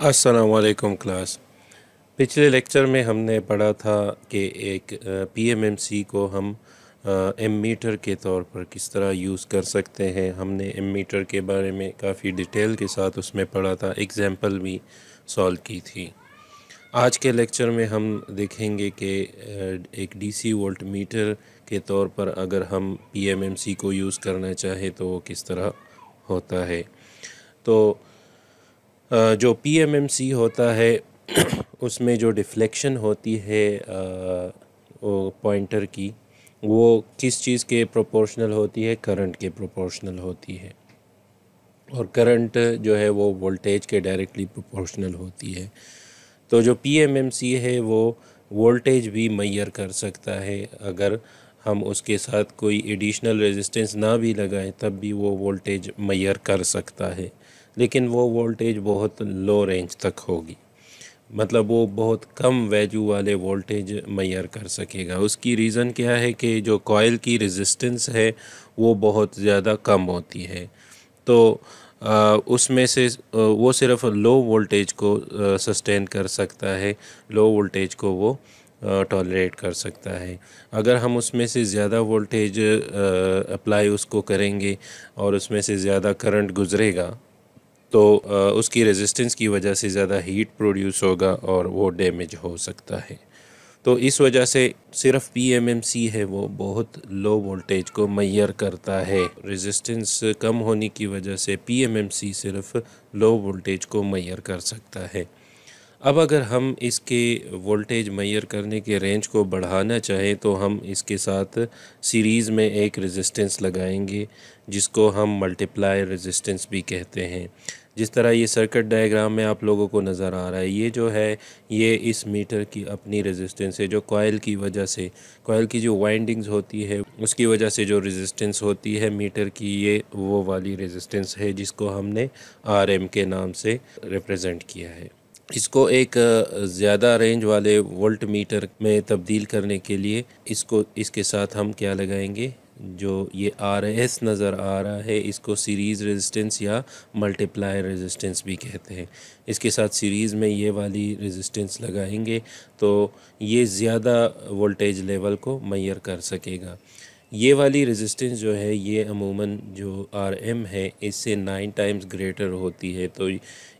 अस्सलामुअलैकुम क्लास। पिछले लेक्चर में हमने पढ़ा था कि एक पीएमएमसी को हम एमीटर के तौर पर किस तरह यूज़ कर सकते हैं। हमने एमीटर के बारे में काफ़ी डिटेल के साथ उसमें पढ़ा था, एग्जाम्पल भी सॉल्व की थी। आज के लेक्चर में हम देखेंगे कि एक डीसी वोल्ट मीटर के तौर पर अगर हम पीएमएमसी को यूज़ करना चाहें तो वो किस तरह होता है। तो जो पीएमएमसी होता है उसमें जो डिफ्लेक्शन होती है वो पॉइंटर की, वो किस चीज़ के प्रोपोर्शनल होती है? करंट के प्रोपोर्शनल होती है। और करंट जो है वो वोल्टेज के डायरेक्टली प्रोपोर्शनल होती है। तो जो पीएमएमसी है वो वोल्टेज भी मेजर कर सकता है। अगर हम उसके साथ कोई एडिशनल रेजिस्टेंस ना भी लगाएं तब भी वो वोल्टेज मेजर कर सकता है, लेकिन वो वोल्टेज बहुत लो रेंज तक होगी। मतलब वो बहुत कम वैल्यू वाले वोल्टेज मेजर कर सकेगा। उसकी रीज़न क्या है कि जो कॉइल की रेजिस्टेंस है वो बहुत ज़्यादा कम होती है। तो उसमें से वो सिर्फ लो वोल्टेज को सस्टेन कर सकता है, लो वोल्टेज को वो टॉलरेट कर सकता है। अगर हम उसमें से ज़्यादा वोल्टेज अप्लाई उसको करेंगे और उसमें से ज़्यादा करंट गुज़रेगा तो उसकी रेजिस्टेंस की वजह से ज़्यादा हीट प्रोड्यूस होगा और वो डैमेज हो सकता है। तो इस वजह से सिर्फ पीएमएमसी है वो बहुत लो वोल्टेज को मेजर करता है। रेजिस्टेंस कम होने की वजह से पीएमएमसी सिर्फ लो वोल्टेज को मेजर कर सकता है। अब अगर हम इसके वोल्टेज मेजर करने के रेंज को बढ़ाना चाहें तो हम इसके साथ सीरीज़ में एक रेजिस्टेंस लगाएंगे जिसको हम मल्टीप्लाई रेजिस्टेंस भी कहते हैं। जिस तरह ये सर्किट डायग्राम में आप लोगों को नज़र आ रहा है, ये जो है ये इस मीटर की अपनी रेजिस्टेंस है। जो कॉइल की वजह से, कॉइल की जो वाइंडिंग्स होती है उसकी वजह से जो रेजिस्टेंस होती है मीटर की, ये वो वाली रेजिस्टेंस है जिसको हमने आरएम के नाम से रिप्रेजेंट किया है। इसको एक ज़्यादा रेंज वाले वोल्ट मीटर में तब्दील करने के लिए इसको इसके साथ हम क्या लगाएंगे, जो ये आर एस नज़र आ रहा है इसको सीरीज़ रेजिस्टेंस या मल्टीप्लाई रेजिस्टेंस भी कहते हैं। इसके साथ सीरीज़ में ये वाली रेजिस्टेंस लगाएंगे तो ये ज़्यादा वोल्टेज लेवल को मेजर कर सकेगा। ये वाली रेजिस्टेंस जो है ये अमूमन जो आर एम है इससे 9 टाइम्स ग्रेटर होती है। तो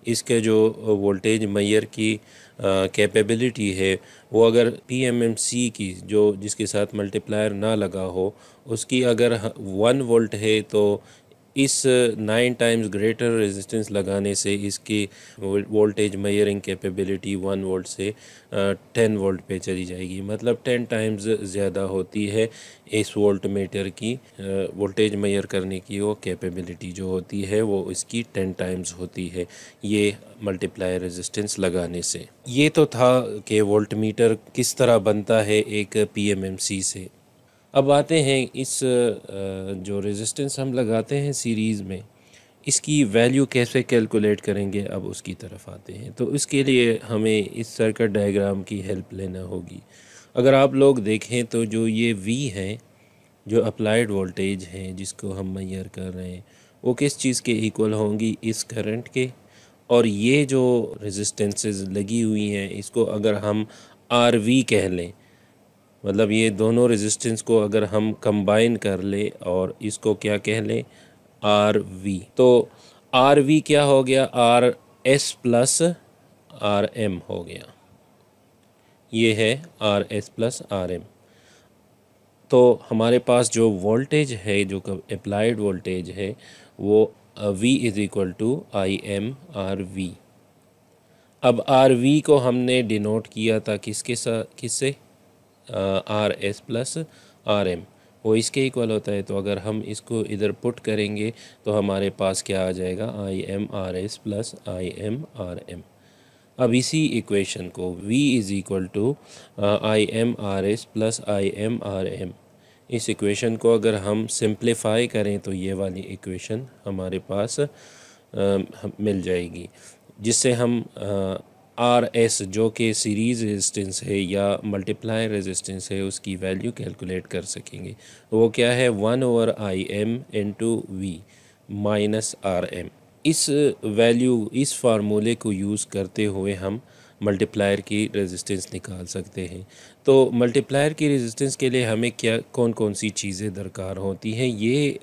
इसके जो वोल्टेज मेजर की कैपेबिलिटी है वो अगर पीएमएमसी की जो जिसके साथ मल्टीप्लायर ना लगा हो उसकी अगर 1 वोल्ट है तो इस 9 टाइम्स ग्रेटर रेजिस्टेंस लगाने से इसकी वोल्टेज मेजरिंग कैपेबिलिटी 1 वोल्ट से 10 वोल्ट पे चली जाएगी। मतलब 10 टाइम्स ज़्यादा होती है इस वोल्ट मीटर की वोल्टेज मेजर करने की वो कैपेबिलिटी जो होती है वो इसकी 10 टाइम्स होती है ये मल्टीप्लाई रेजिस्टेंस लगाने से। ये तो था कि वोल्ट मीटर किस तरह बनता है एक पीएमएमसी से। अब आते हैं इस जो रेजिस्टेंस हम लगाते हैं सीरीज़ में, इसकी वैल्यू कैसे कैलकुलेट करेंगे, अब उसकी तरफ आते हैं। तो इसके लिए हमें इस सर्किट डायग्राम की हेल्प लेना होगी। अगर आप लोग देखें तो जो ये V है, जो अप्लाइड वोल्टेज है जिसको हम मेजर कर रहे हैं, वो किस चीज़ के इक्वल होंगी, इस करंट के। और ये जो रेजिस्टेंसेस लगी हुई हैं इसको अगर हम RV कह लें, मतलब ये दोनों रेजिस्टेंस को अगर हम कंबाइन कर ले और इसको क्या कह लें, आर वी, तो आर वी क्या हो गया, R S plus R M हो गया। ये है R S plus R M. तो हमारे पास जो वोल्टेज है, जो अप्लाइड वोल्टेज है, वो V is equal to I M R V. अब आर वी को हमने डिनोट किया था किसके साथ, किससे, R S plus R M, वो इसके इक्वल होता है। तो अगर हम इसको इधर पुट करेंगे तो हमारे पास क्या आ जाएगा, I M R S plus I M R M. अब इसी इक्वेशन को V is equal to I M R S plus I M R M, इस इक्वेशन को अगर हम सिंप्लीफाई करें तो ये वाली इक्वेशन हमारे पास मिल जाएगी, जिससे हम आर एस जो कि सीरीज़ रेजिस्टेंस है या मल्टीप्लाई रेजिस्टेंस है उसकी वैल्यू कैलकुलेट कर सकेंगे। वो क्या है, 1/IM into V minus R M. इस वैल्यू, इस फार्मूले को यूज़ करते हुए हम मल्टीप्लायर की रेजिस्टेंस निकाल सकते हैं। तो मल्टीप्लायर की रेजिस्टेंस के लिए हमें क्या कौन कौन सी चीज़ें दरकार होती हैं, ये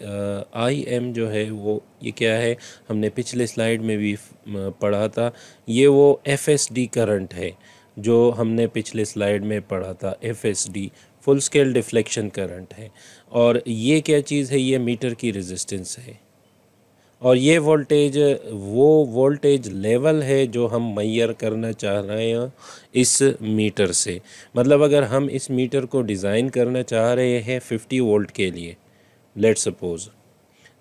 आई एम जो है वो ये क्या है, हमने पिछले स्लाइड में भी पढ़ा था। ये वो एफ एस डी करंट है जो हमने पिछले स्लाइड में पढ़ा था। F S D full scale deflection current है। और ये क्या चीज़ है, ये मीटर की रेजिस्टेंस है। और ये वोल्टेज वो वोल्टेज लेवल है जो हम मैयर करना चाह रहे हैं इस मीटर से। मतलब अगर हम इस मीटर को डिज़ाइन करना चाह रहे हैं 50 वोल्ट के लिए, लेट सपोज,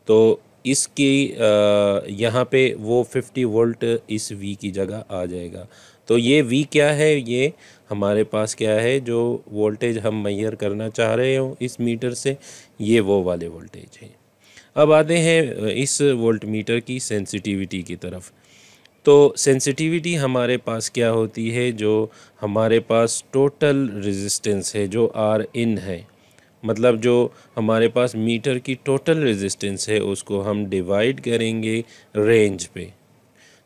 तो इसकी यहाँ पे वो 50 वोल्ट इस V की जगह आ जाएगा। तो ये V क्या है, ये हमारे पास क्या है, जो वोल्टेज हम मैयर करना चाह रहे हो इस मीटर से, ये वो वाले वोल्टेज हैं। अब आते हैं इस वोल्ट मीटर की सेंसिटिविटी की तरफ। तो सेंसिटिविटी हमारे पास क्या होती है, जो हमारे पास टोटल रेजिस्टेंस है जो आर इन है, मतलब जो हमारे पास मीटर की टोटल रेजिस्टेंस है उसको हम डिवाइड करेंगे रेंज पे।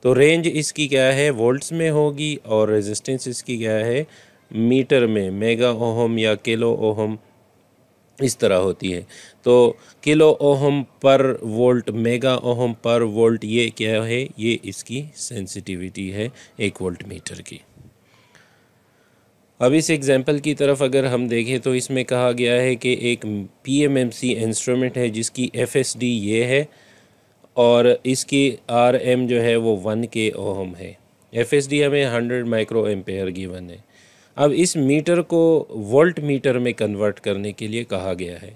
तो रेंज इसकी क्या है, वोल्ट्स में होगी, और रेजिस्टेंस इसकी क्या है, मीटर में, मेगा ओहम या किलो ओहम इस तरह होती है। तो किलो ओहम पर वोल्ट, मेगा ओहम पर वोल्ट, ये क्या है, ये इसकी सेंसिटिविटी है एक वोल्ट मीटर की। अब इस एग्जांपल की तरफ अगर हम देखें तो इसमें कहा गया है कि एक पीएमएमसी इंस्ट्रूमेंट है जिसकी एफएसडी ये है और इसकी आरएम जो है वो 1 के ओहम है। एफएसडी हमें 100 माइक्रो एम्पेयर गिवन है। अब इस मीटर को वोल्ट मीटर में कन्वर्ट करने के लिए कहा गया है।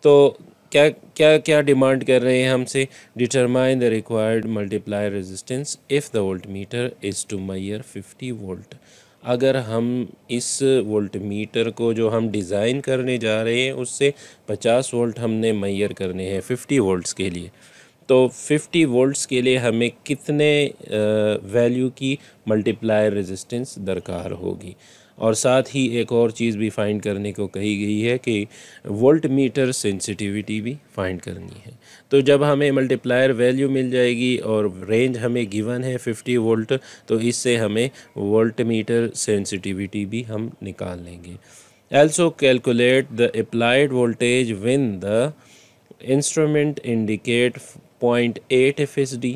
तो क्या क्या क्या डिमांड कर रहे हैं हमसे, determine the required multiplier resistance if the voltmeter is to measure 50 volt. अगर हम इस वोल्ट मीटर को जो हम डिज़ाइन करने जा रहे हैं उससे 50 वोल्ट हमने मैयर करने हैं 50 वोल्ट्स के लिए, तो 50 वोल्ट्स के लिए हमें कितने वैल्यू की मल्टीप्लायर रेजिस्टेंस दरकार होगी। और साथ ही एक और चीज़ भी फाइंड करने को कही गई है कि वोल्ट मीटर सेंसिटिविटी भी फाइंड करनी है। तो जब हमें मल्टीप्लायर वैल्यू मिल जाएगी और रेंज हमें गिवन है 50 वोल्ट, तो इससे हमें वोल्ट मीटर सेंसिटिविटी भी हम निकाल लेंगे। Also calculate the applied voltage when the instrument indicate 0.8 FSD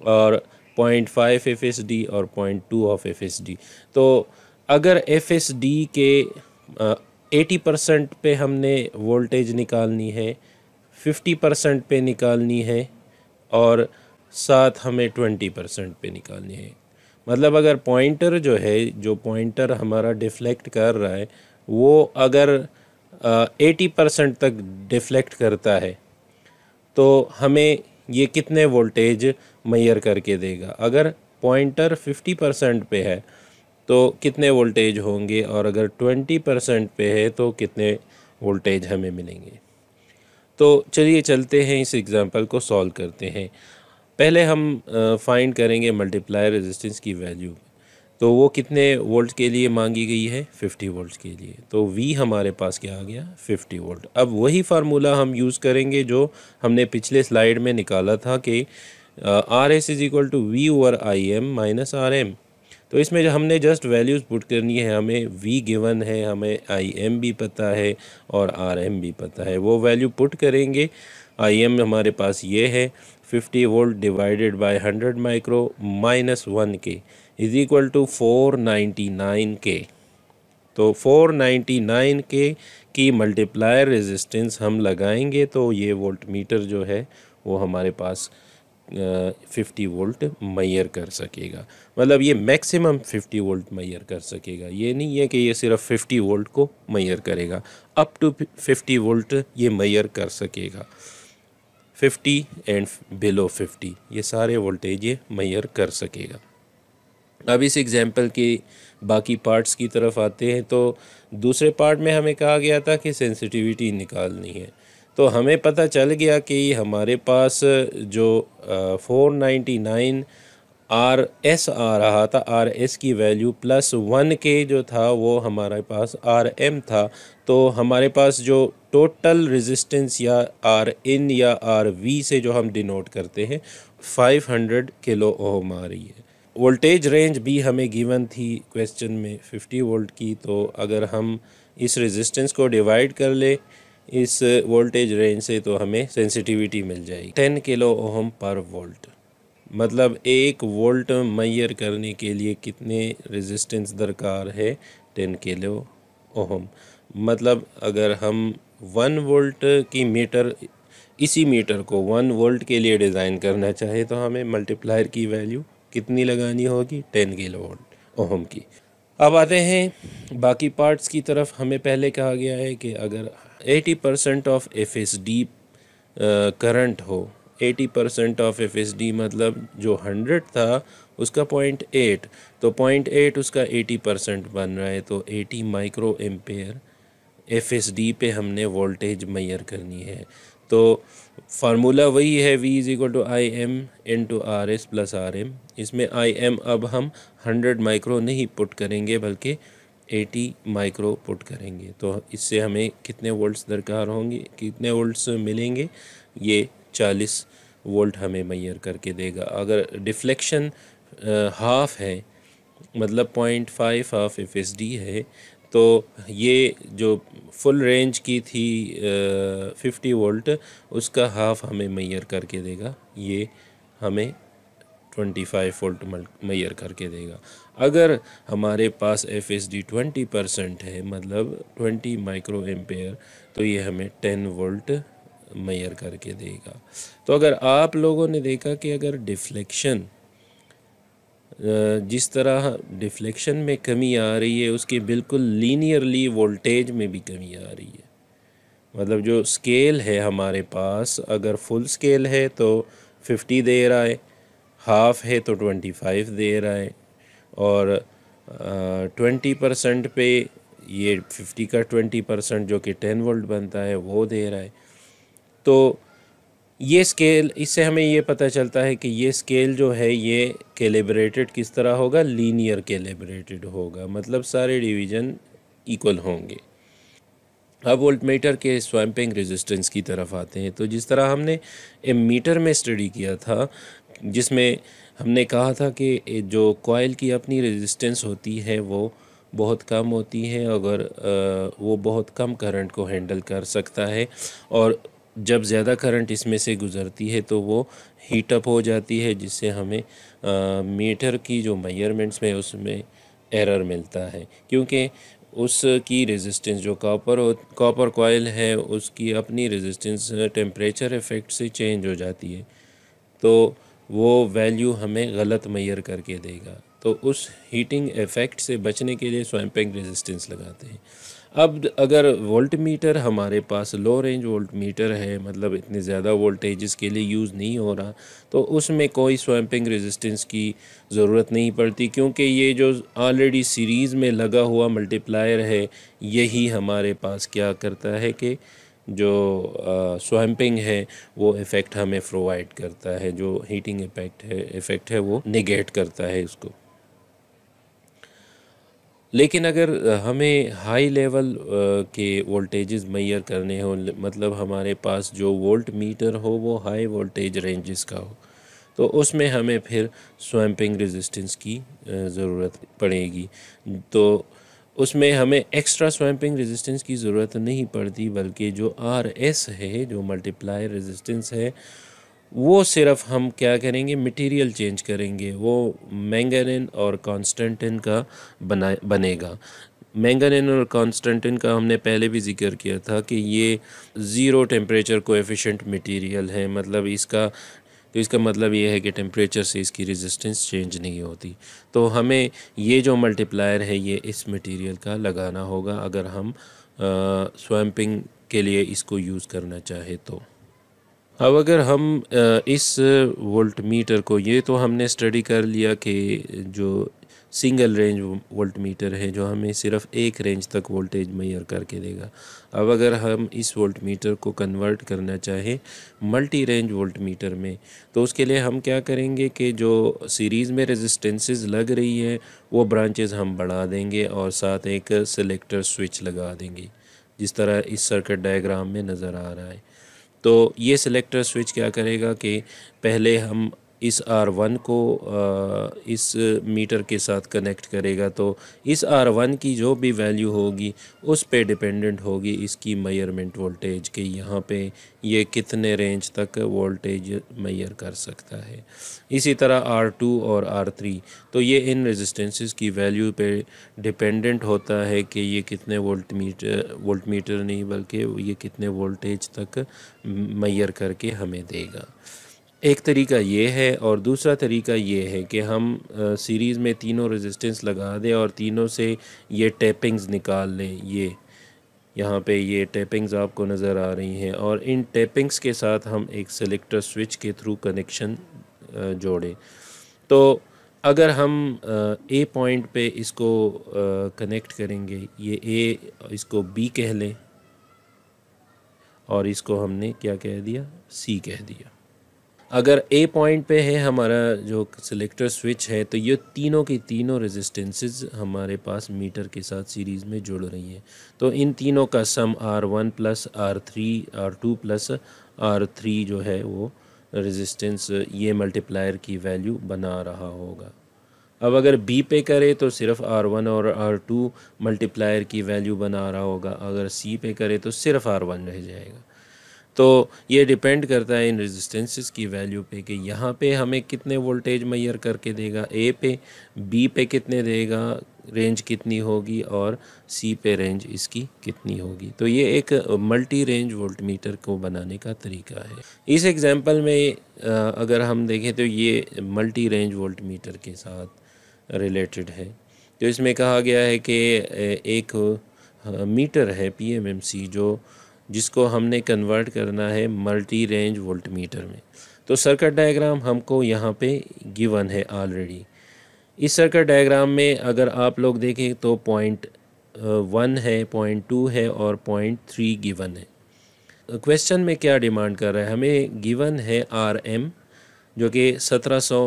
और 0.5 FSD और 0.2 ऑफ FSD। तो अगर FSD के 80% पे हमने वोल्टेज निकालनी है, 50% पे निकालनी है और साथ हमें 20% पे निकालनी है। मतलब अगर पॉइंटर जो है, जो पॉइंटर हमारा डिफ्लेक्ट कर रहा है वो अगर 80% तक डिफ्लेक्ट करता है तो हमें ये कितने वोल्टेज मैयर करके देगा। अगर पॉइंटर 50% पे है तो कितने वोल्टेज होंगे, और अगर 20% पे है तो कितने वोल्टेज हमें मिलेंगे। तो चलिए चलते हैं, इस एग्ज़ाम्पल को सॉल्व करते हैं। पहले हम फाइंड करेंगे मल्टीप्लायर रेजिस्टेंस की वैल्यू। तो वो कितने वोल्ट के लिए मांगी गई है, 50 वोल्ट के लिए। तो V हमारे पास क्या आ गया, 50 वोल्ट। अब वही फार्मूला हम यूज़ करेंगे जो हमने पिछले स्लाइड में निकाला था कि RS is equal to V over IM minus RM। तो इसमें जो हमने जस्ट वैल्यूज़ पुट करनी है, हमें V गिवन है, हमें IM भी पता है और RM भी पता है, वो वैल्यू पुट करेंगे। IM हमारे पास ये है 50 volt divided by 100 micro minus 1 के इज इक्वल टू 499 के। तो 499 के की मल्टीप्लायर रेजिस्टेंस हम लगाएंगे तो ये वोल्ट मीटर जो है वो हमारे पास 50 वोल्ट मैयर कर सकेगा। मतलब ये मैक्सिमम 50 वोल्ट मैयर कर सकेगा, ये नहीं है कि ये सिर्फ 50 वोल्ट को मैयर करेगा, अप टू 50 वोल्ट ये मैयर कर सकेगा। 50 एंड बिलो 50 ये सारे वोल्टेज ये मैयर कर सकेगा। अब इस एग्जाम्पल के बाकी पार्ट्स की तरफ आते हैं। तो दूसरे पार्ट में हमें कहा गया था कि सेंसिटिविटी निकालनी है। तो हमें पता चल गया कि हमारे पास जो 499 RS आ रहा था, RS की वैल्यू प्लस 1 के जो था वो हमारे पास RM था। तो हमारे पास जो टोटल रेजिस्टेंस या R in या RV से जो हम डिनोट करते हैं 500 किलो ओम आ रही है। वोल्टेज रेंज भी हमें गिवन थी क्वेश्चन में 50 वोल्ट की, तो अगर हम इस रेजिस्टेंस को डिवाइड कर ले इस वोल्टेज रेंज से तो हमें सेंसिटिविटी मिल जाएगी 10 किलो ओम पर वोल्ट। मतलब 1 वोल्ट मेजर करने के लिए कितने रेजिस्टेंस दरकार है, 10 किलो ओम। मतलब अगर हम 1 वोल्ट की मीटर, इसी मीटर को 1 वोल्ट के लिए डिज़ाइन करना चाहे तो हमें मल्टीप्लायर की वैल्यू कितनी लगानी होगी, 10 किलो वोल्ट ओम की। अब आते हैं बाकी पार्ट्स की तरफ। हमें पहले कहा गया है कि अगर 80% ऑफ FSD करंट हो, 80% ऑफ FSD मतलब जो 100 था उसका 0.8, तो 0.8 उसका 80% बन रहा है, तो 80 माइक्रो एम्पेयर FSD पे हमने वोल्टेज मेजर करनी है। तो फार्मूला वही है V is equal to I M into R S plus R M. इसमें आई एम अब हम 100 माइक्रो नहीं पुट करेंगे बल्कि 80 माइक्रो पुट करेंगे। तो इससे हमें कितने वोल्ट्स दरकार होंगे, कितने वोल्ट्स मिलेंगे, ये 40 वोल्ट हमें मेजर करके देगा। अगर डिफ्लेक्शन हाफ है मतलब 0.5 हाफ FSD है, तो ये जो फुल रेंज की थी 50 वोल्ट उसका हाफ हमें मेजर करके देगा, ये हमें 25 वोल्ट मेजर करके देगा। अगर हमारे पास FSD 20% है मतलब 20 माइक्रो एम्पेयर, तो ये हमें 10 वोल्ट मेजर करके देगा। तो अगर आप लोगों ने देखा कि अगर डिफ्लेक्शन जिस तरह डिफ्लेक्शन में कमी आ रही है उसके बिल्कुल लीनियरली वोल्टेज में भी कमी आ रही है। मतलब जो स्केल है हमारे पास, अगर फुल स्केल है तो 50 दे रहा है, हाफ है तो 25 दे रहा है, और 20% पे ये 50 का 20% जो कि 10 वोल्ट बनता है वो दे रहा है। तो ये स्केल, इससे हमें ये पता चलता है कि ये स्केल जो है ये कैलिब्रेटेड किस तरह होगा, लीनियर कैलिब्रेटेड होगा, मतलब सारे डिवीज़न इक्वल होंगे। अब वोल्टमीटर के स्वैम्पिंग रेजिस्टेंस की तरफ आते हैं। तो जिस तरह हमने एमीटर में स्टडी किया था, जिसमें हमने कहा था कि जो कॉइल की अपनी रेजिस्टेंस होती है वो बहुत कम होती है, अगर वो बहुत कम करंट को हैंडल कर सकता है, और जब ज़्यादा करंट इसमें से गुज़रती है तो वो हीट अप हो जाती है, जिससे हमें मीटर की जो मेजरमेंट्स में उसमें एरर मिलता है, क्योंकि उसकी रेजिस्टेंस जो कॉपर कॉइल है उसकी अपनी रेजिस्टेंस टेम्परेचर इफ़ेक्ट से चेंज हो जाती है, तो वो वैल्यू हमें गलत मेजर करके देगा। तो उस हीटिंग इफ़ेक्ट से बचने के लिए स्वैम्पिंग रेजिस्टेंस लगाते हैं। अब अगर वोल्टमीटर हमारे पास लो रेंज वोल्टमीटर है, मतलब इतने ज़्यादा वोल्टेजेस के लिए यूज़ नहीं हो रहा, तो उसमें कोई स्वैम्पिंग रेजिस्टेंस की ज़रूरत नहीं पड़ती, क्योंकि ये जो ऑलरेडी सीरीज़ में लगा हुआ मल्टीप्लायर है यही हमारे पास क्या करता है कि जो स्वैम्पिंग है वो इफ़ेक्ट हमें प्रोवाइड करता है, जो हीटिंग इफ़ेक्ट है वो निगेट करता है उसको। लेकिन अगर हमें हाई लेवल के वोल्टेजेस मेजर करने हो, मतलब हमारे पास जो वोल्ट मीटर हो वो हाई वोल्टेज रेंजेस का हो, तो उसमें हमें फिर स्वैम्पिंग रेजिस्टेंस की ज़रूरत पड़ेगी। तो उसमें हमें एक्स्ट्रा स्वैम्पिंग रेजिस्टेंस की ज़रूरत नहीं पड़ती, बल्कि जो RS है, जो मल्टीप्लायर रेजिस्टेंस है, वो सिर्फ हम क्या करेंगे, मटेरियल चेंज करेंगे, वो मैंगनीज और कॉन्स्टेंटिन का बनेगा। मैंगनीज और कॉन्स्टेंटिन का हमने पहले भी जिक्र किया था कि ये ज़ीरो टेम्परेचर कोएफिशिएंट मटेरियल है, मतलब इसका मतलब ये है कि टेम्परेचर से इसकी रेजिस्टेंस चेंज नहीं होती। तो हमें ये जो मल्टीप्लायर है ये इस मटेरियल का लगाना होगा अगर हम स्वैम्पिंग के लिए इसको यूज़ करना चाहे तो। अब अगर हम इस वोल्टमीटर को, ये तो हमने स्टडी कर लिया कि जो सिंगल रेंज वोल्टमीटर है जो हमें सिर्फ एक रेंज तक वोल्टेज मेजर करके देगा। अब अगर हम इस वोल्टमीटर को कन्वर्ट करना चाहें मल्टी रेंज वोल्टमीटर में, तो उसके लिए हम क्या करेंगे कि जो सीरीज़ में रेजिस्टेंसेस लग रही है वो ब्रांचेस हम बढ़ा देंगे और साथ एक सेलेक्टर स्विच लगा देंगे, जिस तरह इस सर्किट डायग्राम में नज़र आ रहा है। तो ये सिलेक्टर स्विच क्या करेगा कि पहले हम इस R1 को इस मीटर के साथ कनेक्ट करेगा, तो इस R1 की जो भी वैल्यू होगी उस पे डिपेंडेंट होगी इसकी मेजरमेंट वोल्टेज कि यहाँ पे ये कितने रेंज तक वोल्टेज मेजर कर सकता है। इसी तरह R2 और R3, तो ये इन रेजिस्टेंसेस की वैल्यू पे डिपेंडेंट होता है कि ये कितने वोल्टमीटर नहीं बल्कि ये कितने वोल्टेज तक मेजर करके हमें देगा। एक तरीका ये है, और दूसरा तरीका ये है कि हम सीरीज़ में तीनों रेजिस्टेंस लगा दें और तीनों से ये टैपिंग्स निकाल लें। ये यहाँ पे ये टैपिंग्स आपको नज़र आ रही हैं, और इन टैपिंग्स के साथ हम एक सेलेक्टर स्विच के थ्रू कनेक्शन जोड़ें। तो अगर हम ए पॉइंट पे इसको कनेक्ट करेंगे, ये ए, इसको बी कह लें, और इसको हमने क्या कह दिया, सी कह दिया। अगर ए पॉइंट पे है हमारा जो सिलेक्टर स्विच है, तो ये तीनों की तीनों रेजिस्टेंसेस हमारे पास मीटर के साथ सीरीज़ में जुड़ रही हैं। तो इन तीनों का सम R1 plus R3, R2 plus R3 जो है वो रेजिस्टेंस ये मल्टीप्लायर की वैल्यू बना रहा होगा। अब अगर बी पे करे तो सिर्फ R1 और R2 मल्टीप्लायर की वैल्यू बना रहा होगा, अगर सी पे करे तो सिर्फ R1 रह जाएगा। तो ये डिपेंड करता है इन रेजिस्टेंसेस की वैल्यू पे कि यहाँ पे हमें कितने वोल्टेज मेजर करके देगा, ए पे, बी पे कितने देगा, रेंज कितनी होगी, और सी पे रेंज इसकी कितनी होगी। तो ये एक मल्टी रेंज वोल्टमीटर को बनाने का तरीका है। इस एग्जांपल में अगर हम देखें तो ये मल्टी रेंज वोल्टमीटर के साथ रिलेटेड है। तो इसमें कहा गया है कि एक मीटर है PMMC जिसको हमने कन्वर्ट करना है मल्टी रेंज वोल्टमीटर में। तो सर्किट डायग्राम हमको यहाँ पे गिवन है ऑलरेडी। इस सर्किट डायग्राम में अगर आप लोग देखें तो 0.1 है, 0.2 है और 0.3 गिवन है। क्वेश्चन में क्या डिमांड कर रहा है, हमें गिवन है RM जो कि 1700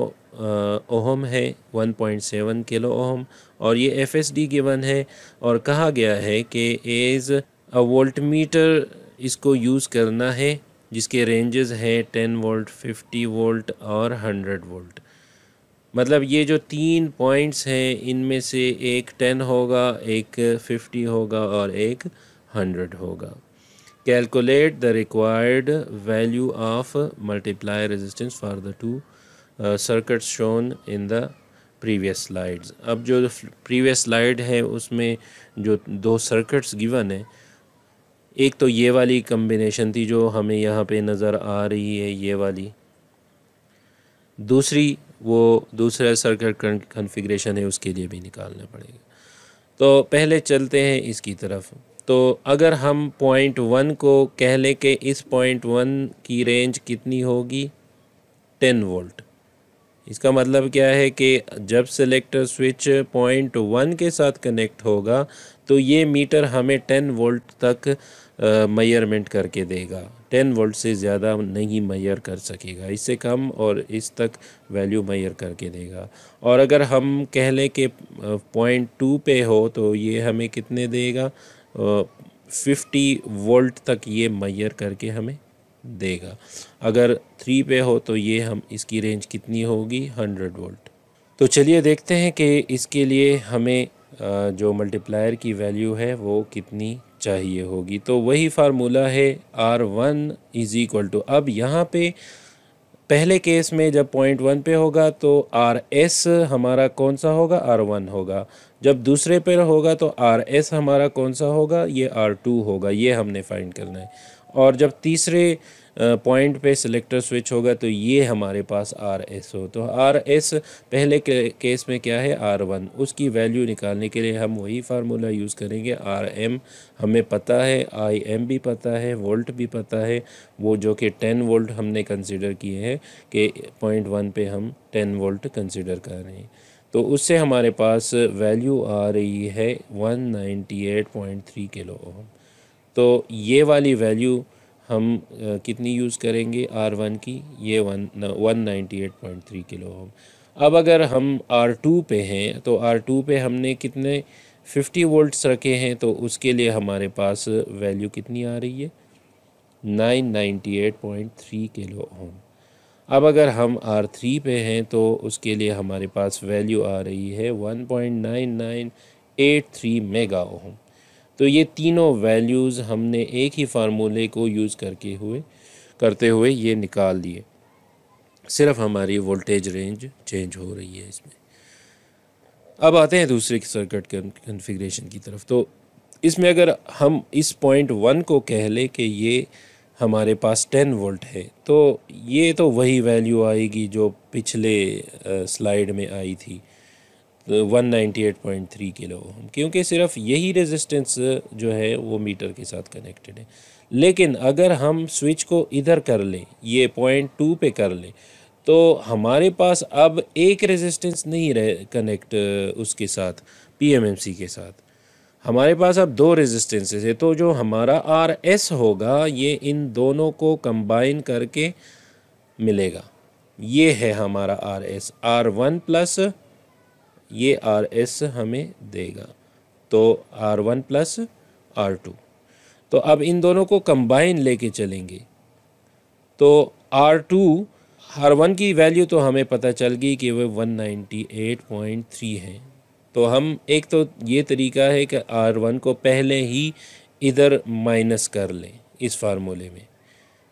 ओहम है, 1.7 किलो ओहम, और ये FSD गिवन है, और कहा गया है कि एज वोल्टमीटर इसको यूज़ करना है जिसके रेंजेस हैं 10 वोल्ट, 50 वोल्ट और 100 वोल्ट। मतलब ये जो तीन पॉइंट्स हैं इनमें से एक 10 होगा, एक 50 होगा और एक 100 होगा। Calculate the required value of multiply resistance for the two circuits shown in the previous slides. अब जो प्रीवियस स्लाइड है उसमें जो दो सर्किट्स गिवन है, एक तो ये वाली कम्बिनेशन थी जो हमें यहाँ पे नज़र आ रही है, ये वाली। दूसरी वो दूसरा सर्किट कॉन्फ़िगरेशन है, उसके लिए भी निकालना पड़ेगा। तो पहले चलते हैं इसकी तरफ। तो अगर हम 0.1 को कह लें कि इस 0.1 की रेंज कितनी होगी, 10 वोल्ट। इसका मतलब क्या है कि जब सेलेक्टर स्विच 0.1 के साथ कनेक्ट होगा तो ये मीटर हमें 10 वोल्ट तक मेजरमेंट करके देगा। 10 वोल्ट से ज़्यादा नहीं मेजर कर सकेगा, इससे कम और इस तक वैल्यू मेजर करके देगा। और अगर हम कह लें कि 0.2 पे हो तो ये हमें कितने देगा, 50 वोल्ट तक ये मेजर करके हमें देगा। अगर 3 पे हो तो ये हम इसकी रेंज कितनी होगी, 100 वोल्ट। तो चलिए देखते हैं कि इसके लिए हमें जो मल्टीप्लायर की वैल्यू है वो कितनी चाहिए होगी। तो वही फार्मूला है R1 इज़ इक्वल टू, अब यहाँ पे पहले केस में जब 0.1 पे होगा तो RS हमारा कौन सा होगा, R1 होगा। जब दूसरे पे होगा तो RS हमारा कौन सा होगा, ये R2 होगा। ये हमने फाइंड करना है। और जब तीसरे पॉइंट पे सिलेक्टर स्विच होगा तो ये हमारे पास RS हो। तो RS पहले केस में क्या है, R1। उसकी वैल्यू निकालने के लिए हम वही फार्मूला यूज़ करेंगे। RM हमें पता है, IM भी पता है, वोल्ट भी पता है, वो जो कि 10 वोल्ट हमने कंसिडर किए हैं कि 0.1 पे हम 10 वोल्ट कंसिडर कर रहे हैं। तो उससे हमारे पास वैल्यू आ रही है 198.3 किलो ओम। तो ये वाली वैल्यू हम कितनी यूज़ करेंगे R1 की, ये 198.3 किलो ओम। अब अगर हम R2 पे हैं तो R2 पे हमने कितने 50 वोल्ट्स रखे हैं, तो उसके लिए हमारे पास वैल्यू कितनी आ रही है, 998.3 किलो ओम। अब अगर हम R3 पे हैं तो उसके लिए हमारे पास वैल्यू आ रही है 1.9983 मेगा ओम। तो ये तीनों वैल्यूज़ हमने एक ही फार्मूले को यूज़ करते हुए ये निकाल दिए। सिर्फ हमारी वोल्टेज रेंज चेंज हो रही है इसमें। अब आते हैं दूसरे सर्किट कॉन्फ़िगरेशन की तरफ। तो इसमें अगर हम इस पॉइंट 1 को कह लें कि ये हमारे पास 10 वोल्ट है, तो ये तो वही वैल्यू आएगी जो पिछले स्लाइड में आई थी, 198.3 किलो ओम, क्योंकि सिर्फ यही रेजिस्टेंस जो है वो मीटर के साथ कनेक्टेड है। लेकिन अगर हम स्विच को इधर कर लें, ये पॉइंट 2 पे कर लें, तो हमारे पास अब एक रेजिस्टेंस नहीं रहे कनेक्ट उसके साथ, पीएमएमसी के साथ। हमारे पास अब दो रेजिस्टेंसेस है, तो जो हमारा आर एस होगा ये इन दोनों को कंबाइन करके मिलेगा। ये है हमारा आर एस, R1 प्लस ये आर एस हमें देगा, तो R1 प्लस R2। तो अब इन दोनों को कंबाइन लेके चलेंगे, तो R1 की वैल्यू तो हमें पता चल गई कि वो 198.3 है। तो हम एक तो ये तरीका है कि R1 को पहले ही इधर माइनस कर लें, इस फार्मूले में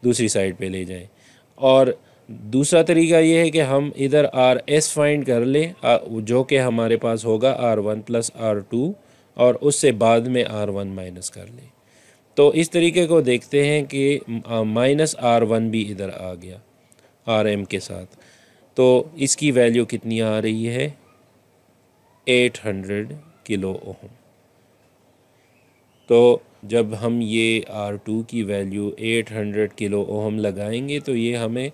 दूसरी साइड पे ले जाएं, और दूसरा तरीका ये है कि हम इधर आर एस फाइंड कर लें, जो कि हमारे पास होगा R1 प्लस R2, और उससे बाद में R1 माइनस कर लें। तो इस तरीके को देखते हैं कि माइनस R1 भी इधर आ गया RM के साथ। तो इसकी वैल्यू कितनी आ रही है, 800 किलो ओम। तो जब हम ये R2 की वैल्यू 800 किलो ओम लगाएंगे तो ये हमें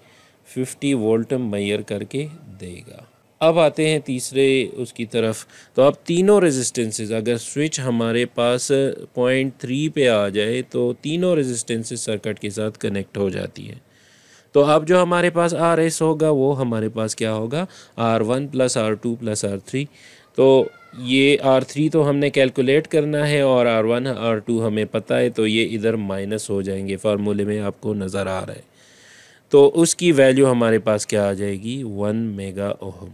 50 वोल्ट मैयर करके देगा। अब आते हैं तीसरे उसकी तरफ। तो अब तीनों रेजिस्टेंसेस, अगर स्विच हमारे पास पॉइंट 3 पे आ जाए तो तीनों रेजिस्टेंसेस सर्किट के साथ कनेक्ट हो जाती है। तो अब जो हमारे पास आर एस होगा वो हमारे पास क्या होगा, R1 plus R2 plus R3। तो ये R3 तो हमने कैलकुलेट करना है और R1 R2 हमें पता है, तो ये इधर माइनस हो जाएंगे, फार्मूले में आपको नज़र आ रहा है। तो उसकी वैल्यू हमारे पास क्या आ जाएगी, 1 मेगा ओम।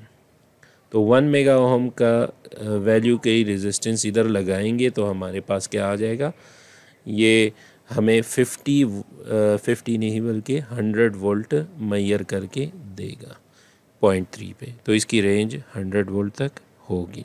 तो 1 मेगा ओम का वैल्यू के रेजिस्टेंस इधर लगाएंगे तो हमारे पास क्या आ जाएगा, ये हमें 50 नहीं बल्कि 100 वोल्ट मैयर करके देगा पॉइंट 3 पे। तो इसकी रेंज 100 वोल्ट तक होगी।